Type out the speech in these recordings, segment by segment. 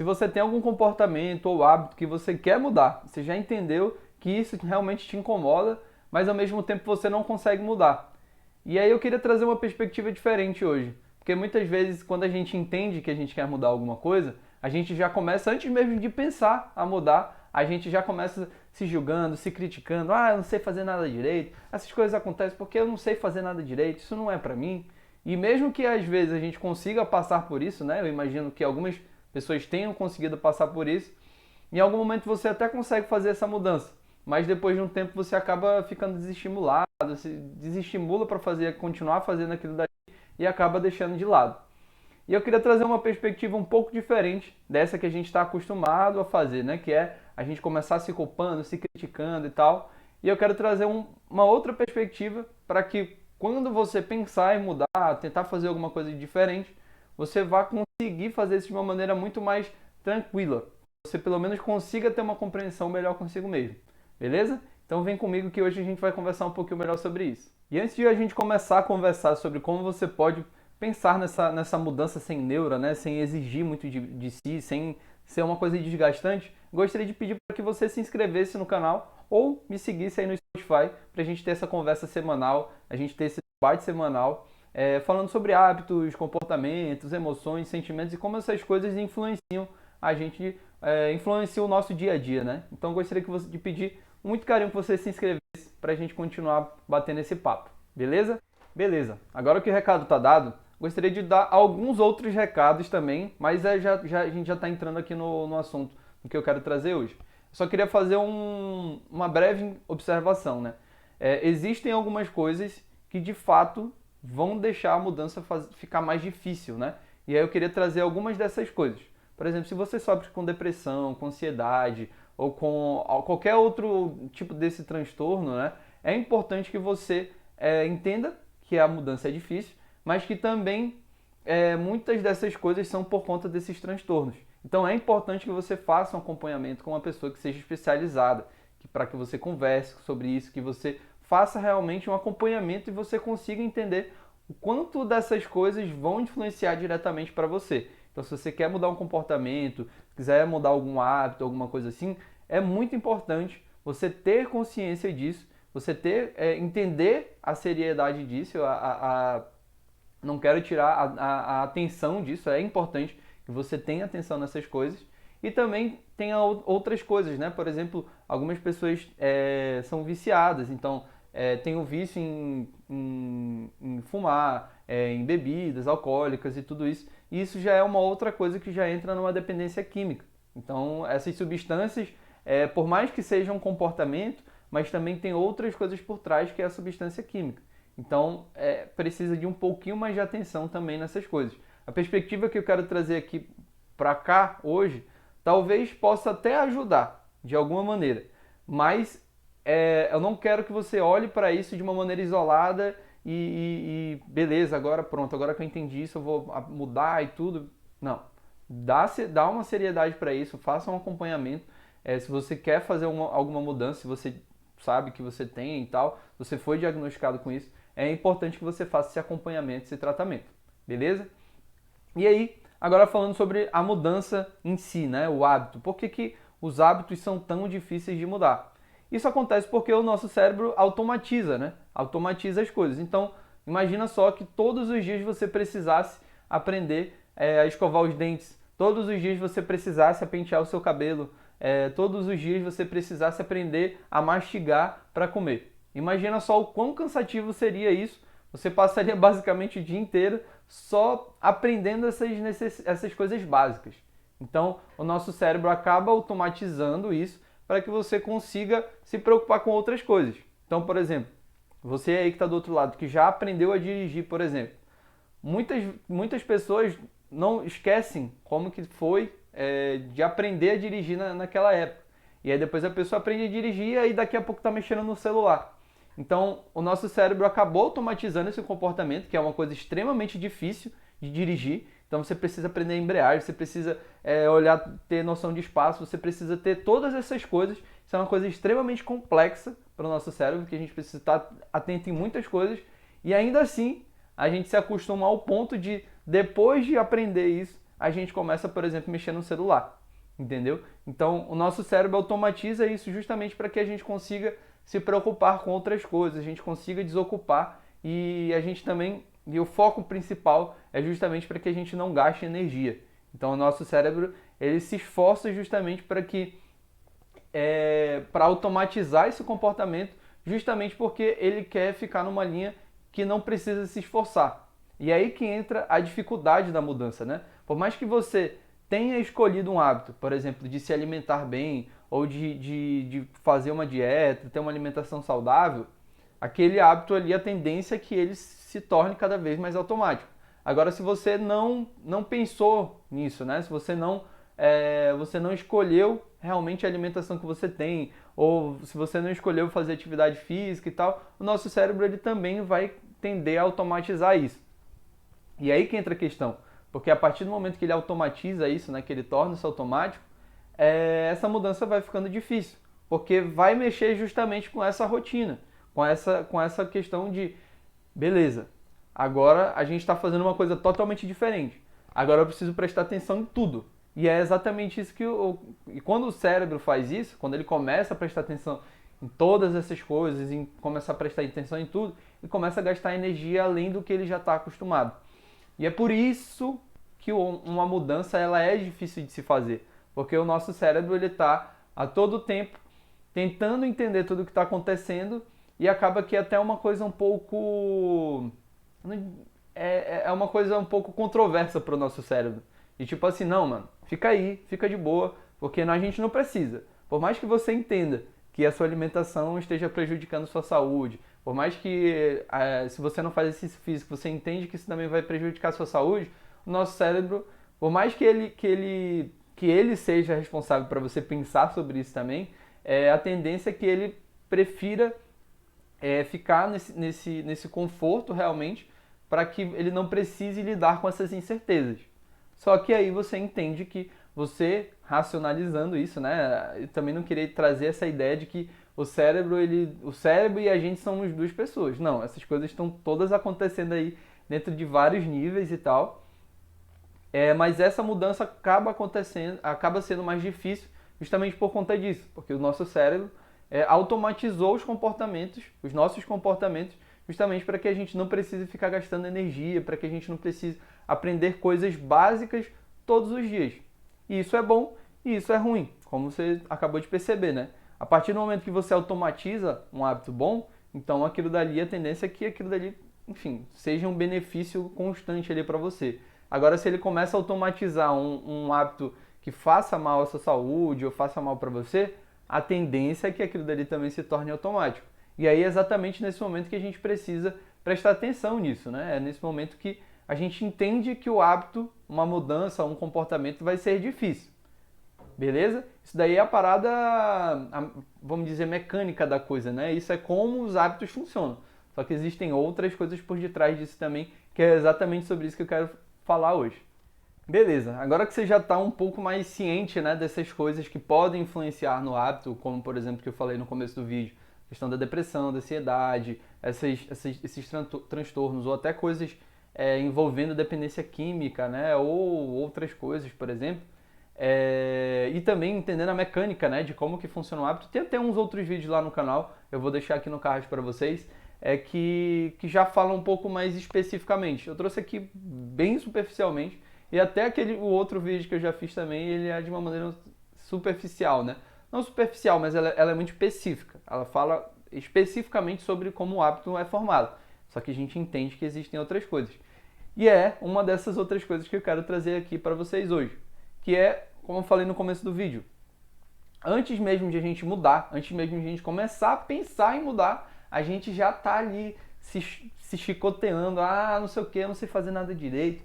Se você tem algum comportamento ou hábito que você quer mudar, você já entendeu que isso realmente te incomoda, mas ao mesmo tempo você não consegue mudar. E aí eu queria trazer uma perspectiva diferente hoje, porque muitas vezes quando a gente entende que a gente quer mudar alguma coisa, a gente já começa, antes mesmo de pensar a mudar, a gente já começa se julgando, se criticando. Ah, eu não sei fazer nada direito. Essas coisas acontecem porque eu não sei fazer nada direito. Isso não é pra mim. E mesmo que às vezes a gente consiga passar por isso, né? Eu imagino que algumas pessoas tenham conseguido passar por isso. Em algum momento você até consegue fazer essa mudança, mas depois de um tempo você acaba ficando desestimulado, se desestimula para fazer, continuar fazendo aquilo daí e acaba deixando de lado. E eu queria trazer uma perspectiva um pouco diferente dessa que a gente está acostumado a fazer, né? Que é a gente começar se culpando, se criticando e tal. E eu quero trazer uma outra perspectiva para que quando você pensar em mudar, tentar fazer alguma coisa diferente, você vá conseguir fazer isso de uma maneira muito mais tranquila. Você pelo menos consiga ter uma compreensão melhor consigo mesmo. Beleza? Então vem comigo que hoje a gente vai conversar um pouquinho melhor sobre isso. E antes de a gente começar a conversar sobre como você pode pensar nessa mudança sem neura, né? Sem exigir muito de si, sem ser uma coisa desgastante, gostaria de pedir para que você se inscrevesse no canal ou me seguisse aí no Spotify para a gente ter essa conversa semanal, a gente ter esse debate semanal, falando sobre hábitos, comportamentos, emoções, sentimentos e como essas coisas influenciam a gente, influenciam o nosso dia a dia, né? Então gostaria de pedir muito carinho que você se inscrevesse para a gente continuar batendo esse papo, beleza? Beleza. Agora que o recado está dado, gostaria de dar alguns outros recados também, mas a gente já está entrando aqui no assunto do que eu quero trazer hoje. Só queria fazer uma breve observação, né? Existem algumas coisas que de fato vão deixar a mudança ficar mais difícil, né? E aí eu queria trazer algumas dessas coisas. Por exemplo, se você sofre com depressão, com ansiedade ou com qualquer outro tipo desse transtorno, né? É importante que você entenda que a mudança é difícil, mas que também muitas dessas coisas são por conta desses transtornos. Então é importante que você faça um acompanhamento com uma pessoa que seja especializada, para que você converse sobre isso, que você faça realmente um acompanhamento e você consiga entender o quanto dessas coisas vão influenciar diretamente para você. Então, se você quer mudar um comportamento, quiser mudar algum hábito, alguma coisa assim, é muito importante você ter consciência disso, você entender a seriedade disso, não quero tirar a atenção disso, é importante que você tenha atenção nessas coisas e também tenha outras coisas, né? Por exemplo, algumas pessoas são viciadas, então tem o vício em fumar, em bebidas alcoólicas e tudo isso. E isso já é uma outra coisa que já entra numa dependência química. Então, essas substâncias, por mais que sejam um comportamento, mas também tem outras coisas por trás que é a substância química. Então, precisa de um pouquinho mais de atenção também nessas coisas. A perspectiva que eu quero trazer aqui para cá hoje, talvez possa até ajudar de alguma maneira, mas eu não quero que você olhe para isso de uma maneira isolada e beleza, agora pronto, agora que eu entendi isso, eu vou mudar e tudo. Não. Dá uma seriedade para isso, faça um acompanhamento. Se você quer fazer alguma mudança, se você sabe que você tem e tal, você foi diagnosticado com isso, é importante que você faça esse acompanhamento, esse tratamento, beleza? E aí, agora falando sobre a mudança em si, né, o hábito. Por que os hábitos são tão difíceis de mudar? Isso acontece porque o nosso cérebro automatiza, né? Automatiza as coisas. Então, imagina só que todos os dias você precisasse aprender a escovar os dentes, todos os dias você precisasse pentear o seu cabelo, todos os dias você precisasse aprender a mastigar para comer. Imagina só o quão cansativo seria isso. Você passaria basicamente o dia inteiro só aprendendo essas coisas básicas. Então, o nosso cérebro acaba automatizando isso para que você consiga se preocupar com outras coisas. Então, por exemplo, você aí que está do outro lado, que já aprendeu a dirigir, por exemplo, muitas pessoas não esquecem como que foi de aprender a dirigir naquela época. E aí depois a pessoa aprende a dirigir e aí daqui a pouco está mexendo no celular. Então, o nosso cérebro acabou automatizando esse comportamento, que é uma coisa extremamente difícil de dirigir. Então, você precisa aprender a embreagem, você precisa olhar, ter noção de espaço, você precisa ter todas essas coisas. Isso é uma coisa extremamente complexa para o nosso cérebro, que a gente precisa estar atento em muitas coisas. E ainda assim, a gente se acostuma ao ponto de, depois de aprender isso, a gente começa, por exemplo, a mexer no celular, entendeu? Então, o nosso cérebro automatiza isso justamente para que a gente consiga se preocupar com outras coisas, a gente consiga desocupar e a gente também, e o foco principal é justamente para que a gente não gaste energia. Então, o nosso cérebro, ele se esforça justamente para que para automatizar esse comportamento, justamente porque ele quer ficar numa linha que não precisa se esforçar. E aí que entra a dificuldade da mudança, né? Por mais que você tenha escolhido um hábito, por exemplo, de se alimentar bem, ou de fazer uma dieta, ter uma alimentação saudável, aquele hábito ali, a tendência é que ele se torne cada vez mais automático. Agora, se você não pensou nisso, né? Se você não escolheu realmente a alimentação que você tem, ou se você não escolheu fazer atividade física e tal, o nosso cérebro ele também vai tender a automatizar isso. E aí que entra a questão, porque a partir do momento que ele automatiza isso, né, que ele torna isso automático, essa mudança vai ficando difícil, porque vai mexer justamente com essa rotina, com essa questão de, beleza, agora a gente está fazendo uma coisa totalmente diferente, agora eu preciso prestar atenção em tudo. E é exatamente isso e quando o cérebro faz isso, quando ele começa a prestar atenção em todas essas coisas, em começar a prestar atenção em tudo, ele começa a gastar energia além do que ele já está acostumado. E é por isso que uma mudança ela é difícil de se fazer, porque o nosso cérebro ele está a todo tempo tentando entender tudo o que está acontecendo e acaba que é até uma coisa um pouco é uma coisa um pouco controversa para o nosso cérebro. E tipo assim, não, mano, fica aí, fica de boa, porque a gente não precisa. Por mais que você entenda que a sua alimentação esteja prejudicando a sua saúde, por mais que se você não faz exercício físico, você entende que isso também vai prejudicar a sua saúde, o nosso cérebro, por mais que ele seja responsável para você pensar sobre isso também, a tendência é que ele prefira ficar nesse conforto realmente, para que ele não precise lidar com essas incertezas. Só que aí você entende que você racionalizando isso, né? Eu também não queria trazer essa ideia de que o cérebro e a gente somos duas pessoas. Não, essas coisas estão todas acontecendo aí dentro de vários níveis e tal. Mas essa mudança acaba sendo mais difícil justamente por conta disso, porque o nosso cérebro automatizou os nossos comportamentos, justamente para que a gente não precise ficar gastando energia, para que a gente não precise aprender coisas básicas todos os dias. E isso é bom e isso é ruim, como você acabou de perceber, né? A partir do momento que você automatiza um hábito bom, então aquilo dali, a tendência é que aquilo dali, enfim, seja um benefício constante ali para você. Agora, se ele começa a automatizar um hábito que faça mal à sua saúde ou faça mal para você, a tendência é que aquilo dali também se torne automático. E aí é exatamente nesse momento que a gente precisa prestar atenção nisso, né? É nesse momento que a gente entende que o hábito, uma mudança, um comportamento vai ser difícil. Beleza? Isso daí é a parada, vamos dizer, mecânica da coisa, né? Isso é como os hábitos funcionam. Só que existem outras coisas por detrás disso também, que é exatamente sobre isso que eu quero falar hoje. Beleza, agora que você já está um pouco mais ciente, né, dessas coisas que podem influenciar no hábito, como por exemplo que eu falei no começo do vídeo, questão da depressão, da ansiedade, esses transtornos ou até coisas envolvendo dependência química, né, ou outras coisas, por exemplo, e também entendendo a mecânica, né, de como que funciona o hábito. Tem até uns outros vídeos lá no canal, eu vou deixar aqui no card para vocês, que já falam um pouco mais especificamente. Eu trouxe aqui bem superficialmente, e até o outro vídeo que eu já fiz também, ele é de uma maneira superficial, né? Não superficial, mas ela é muito específica. Ela fala especificamente sobre como o hábito é formado. Só que a gente entende que existem outras coisas. E é uma dessas outras coisas que eu quero trazer aqui para vocês hoje. Que é, como eu falei no começo do vídeo, antes mesmo de a gente mudar, antes mesmo de a gente começar a pensar em mudar, a gente já tá ali se chicoteando. Não sei o que, eu não sei fazer nada direito.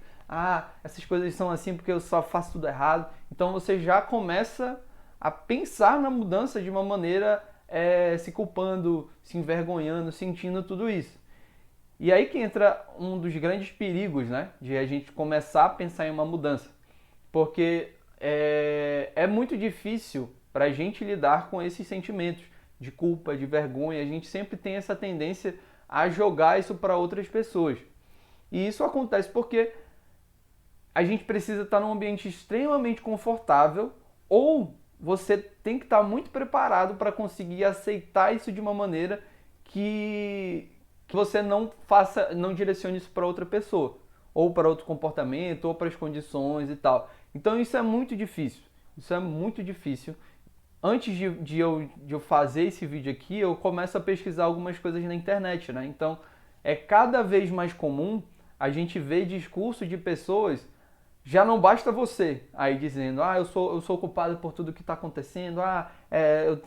Essas coisas são assim porque eu só faço tudo errado. Então você já começa a pensar na mudança de uma maneira se culpando, se envergonhando, sentindo tudo isso. E aí que entra um dos grandes perigos, né, de a gente começar a pensar em uma mudança. Porque é muito difícil para a gente lidar com esses sentimentos de culpa, de vergonha. A gente sempre tem essa tendência a jogar isso para outras pessoas. E isso acontece porque a gente precisa estar num ambiente extremamente confortável, ou você tem que estar muito preparado para conseguir aceitar isso de uma maneira que você não faça, não direcione isso para outra pessoa, ou para outro comportamento, ou para as condições e tal. Então isso é muito difícil. Isso é muito difícil. Antes de eu fazer esse vídeo aqui, eu começo a pesquisar algumas coisas na internet, né? Então é cada vez mais comum a gente ver discurso de pessoas. Já não basta você aí dizendo, eu sou culpado por tudo que está acontecendo,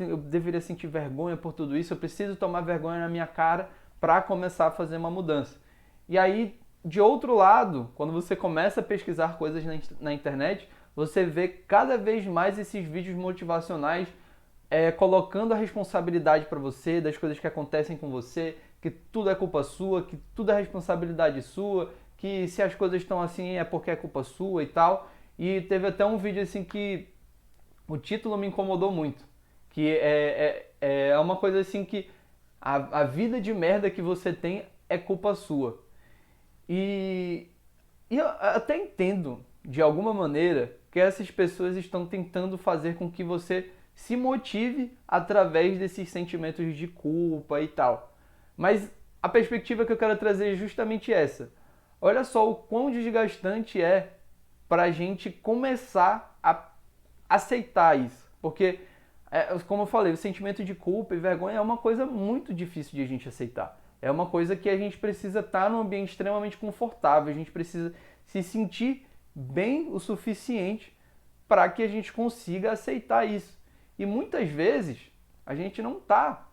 eu deveria sentir vergonha por tudo isso, eu preciso tomar vergonha na minha cara para começar a fazer uma mudança. E aí, de outro lado, quando você começa a pesquisar coisas na internet, você vê cada vez mais esses vídeos motivacionais colocando a responsabilidade para você das coisas que acontecem com você, que tudo é culpa sua, que tudo é responsabilidade sua, que se as coisas estão assim é porque é culpa sua e tal. E teve até um vídeo assim que o título me incomodou muito, que é uma coisa assim que a vida de merda que você tem é culpa sua. E eu até entendo, de alguma maneira, que essas pessoas estão tentando fazer com que você se motive através desses sentimentos de culpa e tal. Mas a perspectiva que eu quero trazer é justamente essa. Olha só o quão desgastante é para a gente começar a aceitar isso. Porque, como eu falei, o sentimento de culpa e vergonha é uma coisa muito difícil de a gente aceitar. É uma coisa que a gente precisa estar num ambiente extremamente confortável, a gente precisa se sentir bem o suficiente para que a gente consiga aceitar isso. E muitas vezes a gente não está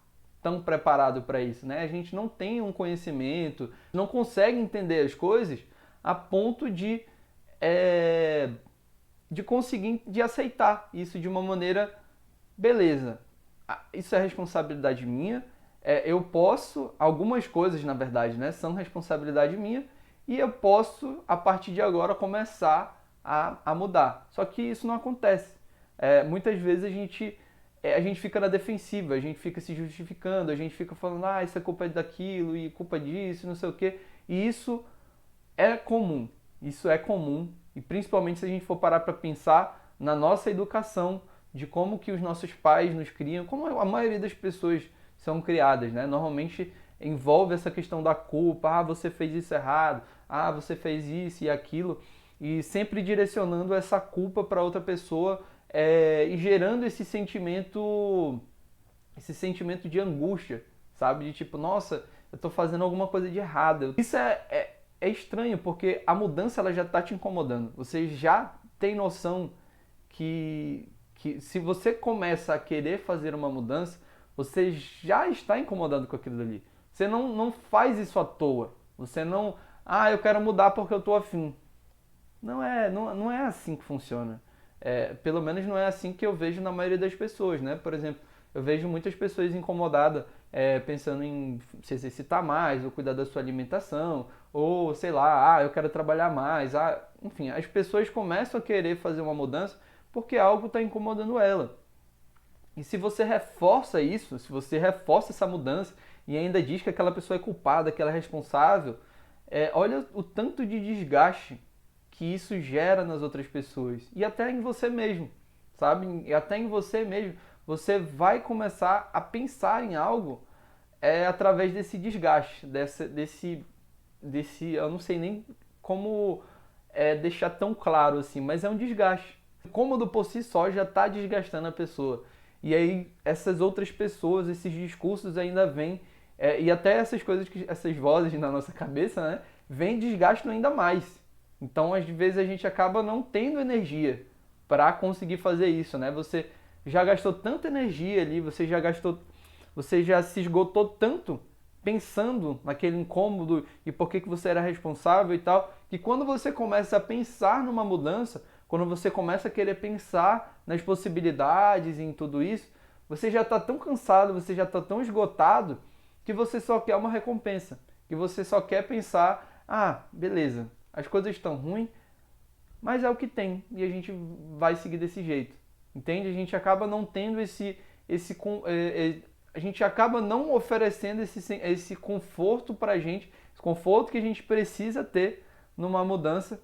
tão preparado para isso, né? A gente não tem um conhecimento, não consegue entender as coisas a ponto de conseguir de aceitar isso de uma maneira, beleza, isso é responsabilidade minha, eu posso, algumas coisas na verdade, né, são responsabilidade minha, e eu posso, a partir de agora, começar a mudar. Só que isso não acontece. Muitas vezes a gente fica na defensiva, a gente fica se justificando, a gente fica falando, isso é culpa daquilo, e culpa disso, não sei o quê. E é comum, isso é comum, e principalmente se a gente for parar para pensar na nossa educação, de como que os nossos pais nos criam, como a maioria das pessoas são criadas, né? Normalmente envolve essa questão da culpa, você fez isso errado, você fez isso e aquilo, e sempre direcionando essa culpa para outra pessoa e gerando esse sentimento de angústia, sabe? De tipo, nossa, eu tô fazendo alguma coisa de errado. Isso é estranho, porque a mudança ela já está te incomodando. Você já tem noção que se você começa a querer fazer uma mudança, você já está incomodado com aquilo dali. Você não faz isso à toa. Você não, eu quero mudar porque eu tô afim. Não é assim que funciona. Pelo menos não é assim que eu vejo na maioria das pessoas, né? Por exemplo, eu vejo muitas pessoas incomodadas pensando em se exercitar mais, ou cuidar da sua alimentação, ou sei lá, eu quero trabalhar mais. Enfim, as pessoas começam a querer fazer uma mudança porque algo está incomodando ela. E se você reforça isso, se você reforça essa mudança e ainda diz que aquela pessoa é culpada, que ela é responsável, olha o tanto de desgaste que isso gera nas outras pessoas e até em você mesmo, sabe? E até em você mesmo, você vai começar a pensar em algo através desse desgaste, eu não sei nem como deixar tão claro assim, mas é um desgaste. O cômodo por si só já está desgastando a pessoa. E aí essas outras pessoas, esses discursos ainda vêm, e até essas coisas, essas vozes na nossa cabeça, né, vêm desgastam ainda mais. Então às vezes a gente acaba não tendo energia para conseguir fazer isso, né? Você já gastou tanta energia ali, você já se esgotou tanto pensando naquele incômodo e por que você era responsável e tal, que quando você começa a pensar numa mudança, quando você começa a querer pensar nas possibilidades e em tudo isso, você já está tão cansado, você já está tão esgotado, que você só quer uma recompensa, que você só quer pensar, beleza, as coisas estão ruins, mas é o que tem, e a gente vai seguir desse jeito, entende? A gente acaba não tendo a gente acaba não oferecendo esse conforto pra gente, esse conforto que a gente precisa ter numa mudança,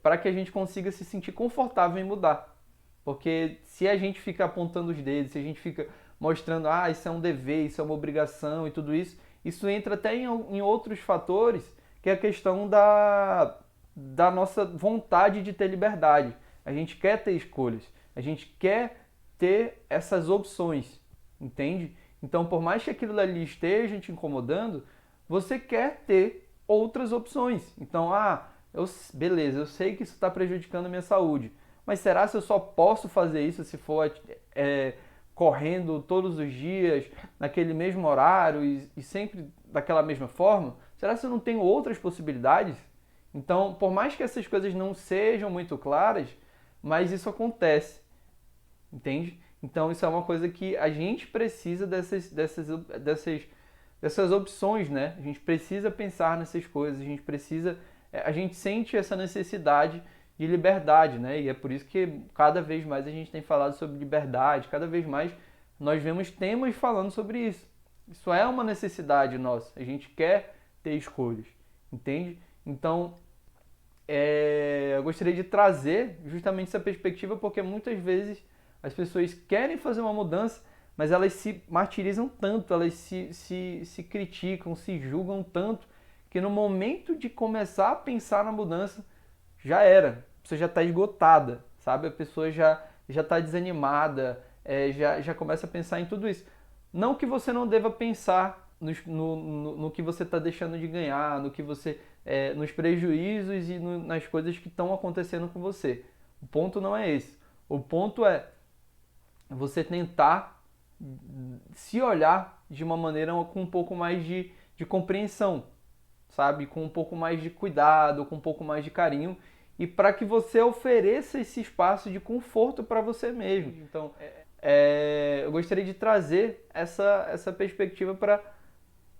para que a gente consiga se sentir confortável em mudar. Porque se a gente fica apontando os dedos, se a gente fica mostrando, isso é um dever, isso é uma obrigação e tudo isso, isso entra até em outros fatores, que é a questão da nossa vontade de ter liberdade. A gente quer ter escolhas, a gente quer ter essas opções, entende? Então, por mais que aquilo ali esteja te incomodando, você quer ter outras opções. Então, beleza, eu sei que isso está prejudicando a minha saúde, mas será se eu só posso fazer isso se for correndo todos os dias, naquele mesmo horário e sempre daquela mesma forma? Será se eu não tenho outras possibilidades? Então, por mais que essas coisas não sejam muito claras, mas isso acontece, entende? Então, isso é uma coisa que a gente precisa dessas opções, né? A gente precisa pensar nessas coisas, a gente sente essa necessidade de liberdade, né? E é por isso que cada vez mais a gente tem falado sobre liberdade, cada vez mais nós vemos temas falando sobre isso. Isso é uma necessidade nossa, a gente quer ter escolhas, entende? Então, eu gostaria de trazer justamente essa perspectiva porque muitas vezes as pessoas querem fazer uma mudança, mas elas se martirizam tanto, elas se criticam, se julgam tanto, que no momento de começar a pensar na mudança, já era. A pessoa já está esgotada, sabe? A pessoa já está desanimada, já começa a pensar em tudo isso. Não que você não deva pensar no que você está deixando de ganhar, nos prejuízos e nas coisas que estão acontecendo com você. O ponto não é esse. O ponto é você tentar se olhar de uma maneira com um pouco mais de compreensão, sabe? Com um pouco mais de cuidado, com um pouco mais de carinho e para que você ofereça esse espaço de conforto para você mesmo. Então, eu gostaria de trazer essa perspectiva para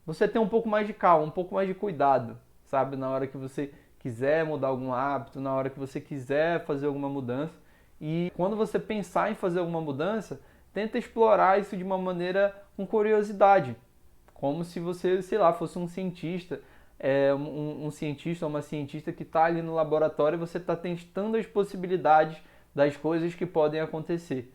você ter um pouco mais de calma, um pouco mais de cuidado, sabe? Na hora que você quiser mudar algum hábito, na hora que você quiser fazer alguma mudança. E quando você pensar em fazer alguma mudança, tenta explorar isso de uma maneira com curiosidade, como se você, sei lá, fosse um cientista, um cientista ou uma cientista que está ali no laboratório e você está testando as possibilidades das coisas que podem acontecer,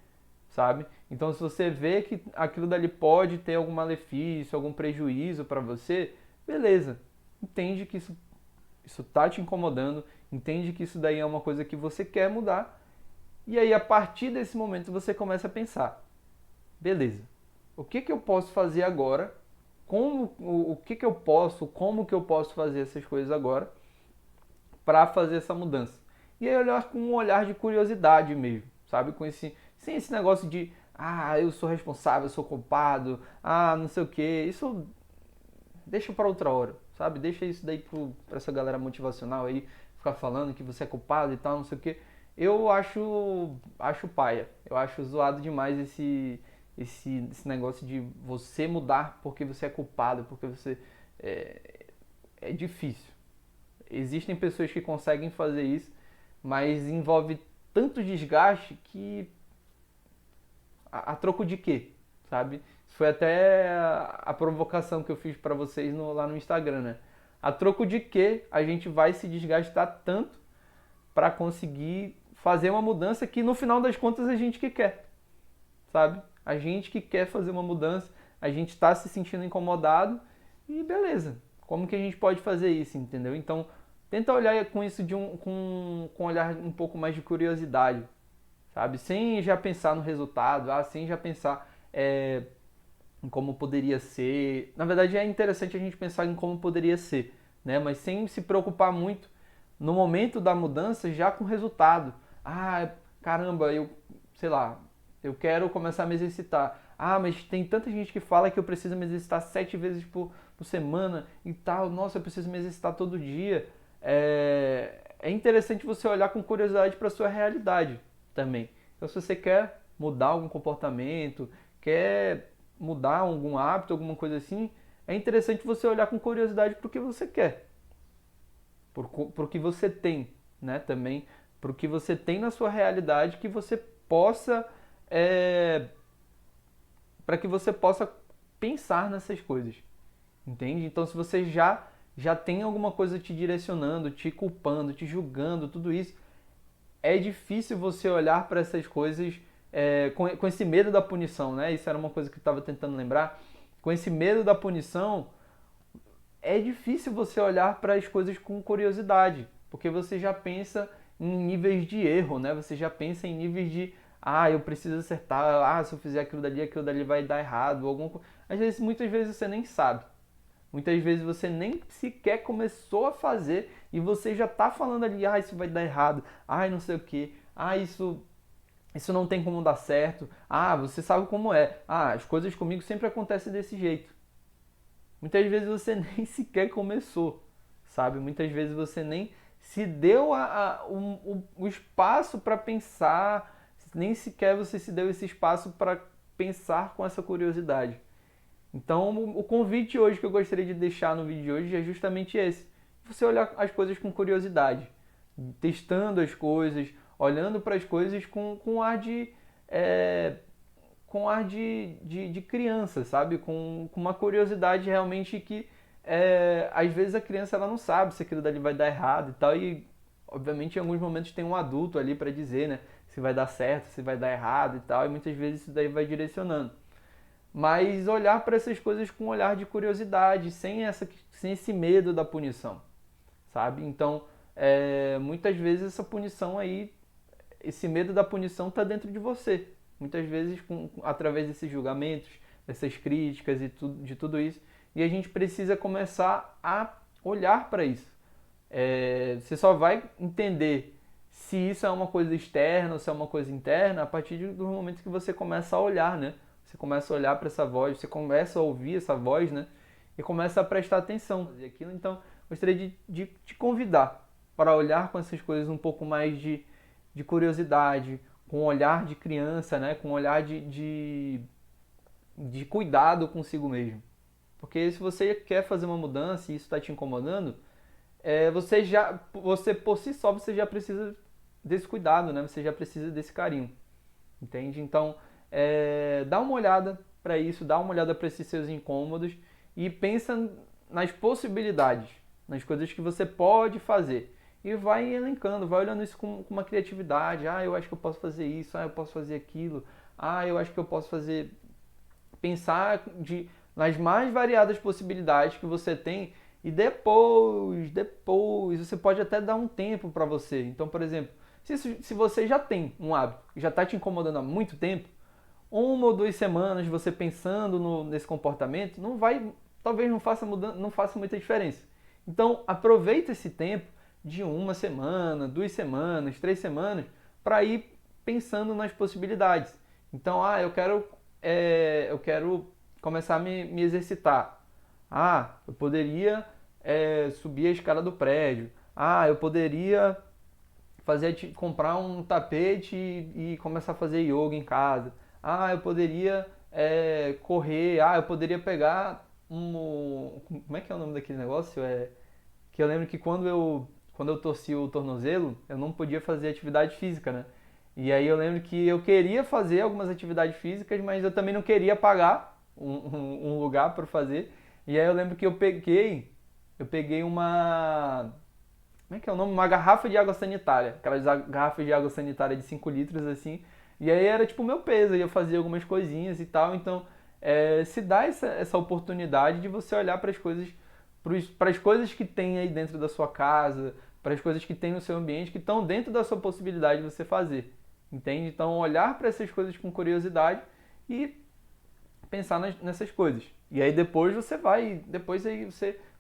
sabe? Então, se você vê que aquilo dali pode ter algum malefício, algum prejuízo para você, beleza, entende que isso está te incomodando, entende que isso daí é uma coisa que você quer mudar. E aí, a partir desse momento, você começa a pensar, beleza, o que eu posso fazer agora? Como que eu posso fazer essas coisas agora para fazer essa mudança? E aí, olhar com um olhar de curiosidade mesmo, sabe? Sem esse negócio de, eu sou responsável, eu sou culpado, não sei o que. Isso deixa para outra hora, sabe? Deixa isso daí para essa galera motivacional aí, ficar falando que você é culpado e tal, não sei o que. Eu acho paia. Eu acho zoado demais esse negócio de você mudar porque você é culpado, porque você é difícil. Existem pessoas que conseguem fazer isso, mas envolve tanto desgaste que a troco de quê, sabe? Isso foi até a provocação que eu fiz para vocês lá no Instagram, né? A troco de quê a gente vai se desgastar tanto para conseguir fazer uma mudança que no final das contas a gente que quer, sabe? A gente que quer fazer uma mudança, a gente está se sentindo incomodado e beleza. Como que a gente pode fazer isso, entendeu? Então, tenta olhar com isso com um olhar um pouco mais de curiosidade, sabe? Sem já pensar no resultado, sem já pensar em como poderia ser. Na verdade, é interessante a gente pensar em como poderia ser, né? Mas sem se preocupar muito no momento da mudança já com o resultado. Caramba, sei lá, eu quero começar a me exercitar. Mas tem tanta gente que fala que eu preciso me exercitar 7 vezes por semana e tal. Nossa, eu preciso me exercitar todo dia. É interessante você olhar com curiosidade para a sua realidade também. Então, se você quer mudar algum comportamento, quer mudar algum hábito, alguma coisa assim, é interessante você olhar com curiosidade para o que você quer. Para o que você tem, né? Também para o que você tem na sua realidade que você possa para que você possa pensar nessas coisas, entende? Então, se você já já tem alguma coisa te direcionando, te culpando, te julgando, tudo isso, é difícil você olhar para essas coisas com esse medo da punição, né? Isso era uma coisa que eu estava tentando lembrar. Com esse medo da punição, é difícil você olhar para as coisas com curiosidade, porque você já pensa em níveis de erro, né? Você já pensa em níveis de, eu preciso acertar, se eu fizer aquilo dali vai dar errado, alguma coisa. Às vezes, muitas vezes você nem sabe. Muitas vezes você nem sequer começou a fazer e você já está falando ali, isso vai dar errado, não sei o que, isso não tem como dar certo, você sabe como é, as coisas comigo sempre acontecem desse jeito. Muitas vezes você nem sequer começou, sabe? Muitas vezes você nem se deu o espaço para pensar, nem sequer você se deu esse espaço para pensar com essa curiosidade. Então, o convite hoje que eu gostaria de deixar no vídeo de hoje é justamente esse. Você olhar as coisas com curiosidade, testando as coisas, olhando para as coisas com ar de... com ar de criança, sabe? Com uma curiosidade realmente que às vezes a criança ela não sabe se aquilo dali vai dar errado e tal, e obviamente em alguns momentos tem um adulto ali para dizer, né? Se vai dar certo, se vai dar errado e tal, e muitas vezes isso daí vai direcionando. Mas olhar para essas coisas com um olhar de curiosidade, sem esse medo da punição, sabe? Então, muitas vezes essa punição aí, esse medo da punição está dentro de você. Muitas vezes através desses julgamentos, dessas críticas de tudo isso. E a gente precisa começar a olhar para isso. Você só vai entender se isso é uma coisa externa ou se é uma coisa interna a partir do momento que você começa a olhar, né? Você começa a olhar para essa voz, você começa a ouvir essa voz, né? E começa a prestar atenção. Então, gostaria de te convidar para olhar com essas coisas um pouco mais de curiosidade, com um olhar de criança, né? Com um olhar de cuidado consigo mesmo. Porque se você quer fazer uma mudança e isso está te incomodando, você por si só, você já precisa desse cuidado, né? Você já precisa desse carinho, entende? Então, dá uma olhada para isso, dá uma olhada para esses seus incômodos e pensa nas possibilidades, nas coisas que você pode fazer. E vai elencando, vai olhando isso com uma criatividade. Eu acho que eu posso fazer isso, eu posso fazer aquilo, eu acho que eu posso fazer... Pensar nas mais variadas possibilidades que você tem e depois você pode até dar um tempo para você. Então, por exemplo, se você já tem um hábito que já está te incomodando há muito tempo, 1 ou 2 semanas você pensando nesse comportamento, talvez não faça muita diferença. Então, aproveita esse tempo de 1 semana, 2 semanas, 3 semanas, para ir pensando nas possibilidades. Então, eu quero começar a me exercitar. Eu poderia subir a escada do prédio. Eu poderia comprar um tapete e começar a fazer yoga em casa. Eu poderia correr. Eu poderia pegar como é que é o nome daquele negócio? Que eu lembro que quando eu torci o tornozelo, eu não podia fazer atividade física, né? E aí eu lembro que eu queria fazer algumas atividades físicas, mas eu também não queria pagar um lugar para fazer. E aí eu lembro que eu peguei uma... Como é que é o nome? Uma garrafa de água sanitária. Aquelas garrafas de água sanitária de 5 litros, assim. E aí era tipo o meu peso, e eu fazia algumas coisinhas e tal. Então, se dá essa oportunidade de você olhar para as coisas que tem aí dentro da sua casa, para as coisas que tem no seu ambiente, que estão dentro da sua possibilidade de você fazer. Entende? Então, olhar para essas coisas com curiosidade e pensar nessas coisas. E aí depois você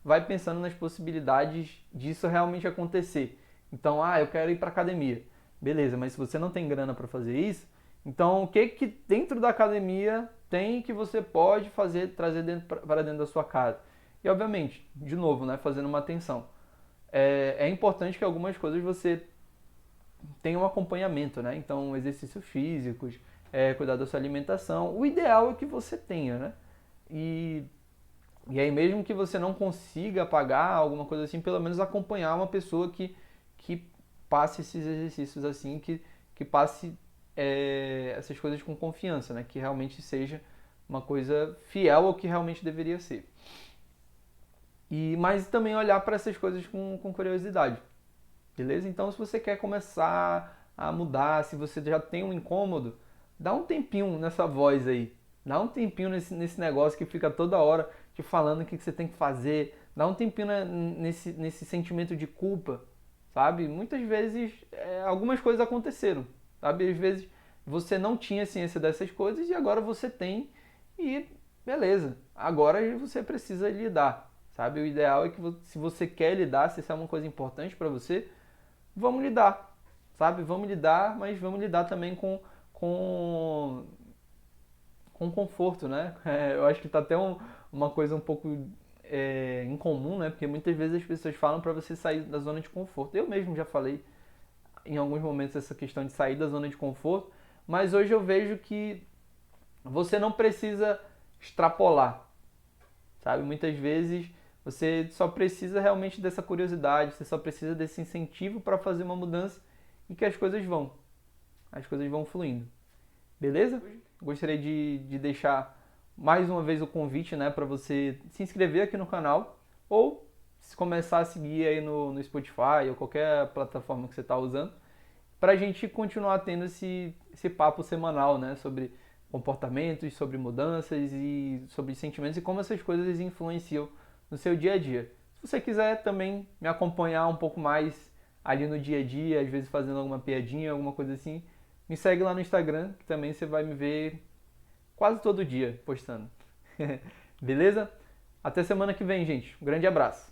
vai pensando nas possibilidades disso realmente acontecer. Então, eu quero ir para academia. Beleza, mas se você não tem grana para fazer isso, então o que dentro da academia tem que você pode fazer, trazer para dentro da sua casa? E obviamente, de novo, né, fazendo uma atenção. É importante que algumas coisas você tem um acompanhamento, né? Então, exercícios físicos, cuidar da sua alimentação. O ideal é que você tenha, né? E aí, mesmo que você não consiga pagar alguma coisa assim, pelo menos acompanhar uma pessoa que passe esses exercícios assim, que passe essas coisas com confiança, né? Que realmente seja uma coisa fiel ao que realmente deveria ser. Mas também olhar para essas coisas com curiosidade. Beleza? Então, se você quer começar a mudar, se você já tem um incômodo, dá um tempinho nessa voz aí. Dá um tempinho nesse negócio que fica toda hora te falando o que você tem que fazer. Dá um tempinho nesse sentimento de culpa, sabe? Muitas vezes, algumas coisas aconteceram, sabe? Às vezes você não tinha ciência dessas coisas e agora você tem e beleza. Agora você precisa lidar, sabe? O ideal é que se você quer lidar, se isso é uma coisa importante para você, vamos lidar, sabe? Vamos lidar, mas vamos lidar também com, com conforto, né? Eu acho que tá até uma coisa um pouco incomum, né? Porque muitas vezes as pessoas falam para você sair da zona de conforto. Eu mesmo já falei em alguns momentos essa questão de sair da zona de conforto, mas hoje eu vejo que você não precisa extrapolar, sabe? Muitas vezes você só precisa realmente dessa curiosidade, você só precisa desse incentivo para fazer uma mudança e que as coisas vão fluindo. Beleza? Gostaria de deixar mais uma vez o convite, né, para você se inscrever aqui no canal ou se começar a seguir aí no Spotify ou qualquer plataforma que você está usando, para a gente continuar tendo esse papo semanal, né, sobre comportamentos, sobre mudanças e sobre sentimentos e como essas coisas influenciam no seu dia a dia. Se você quiser também me acompanhar um pouco mais ali no dia a dia, às vezes fazendo alguma piadinha, alguma coisa assim, me segue lá no Instagram, que também você vai me ver quase todo dia postando. Beleza? Até semana que vem, gente. Um grande abraço.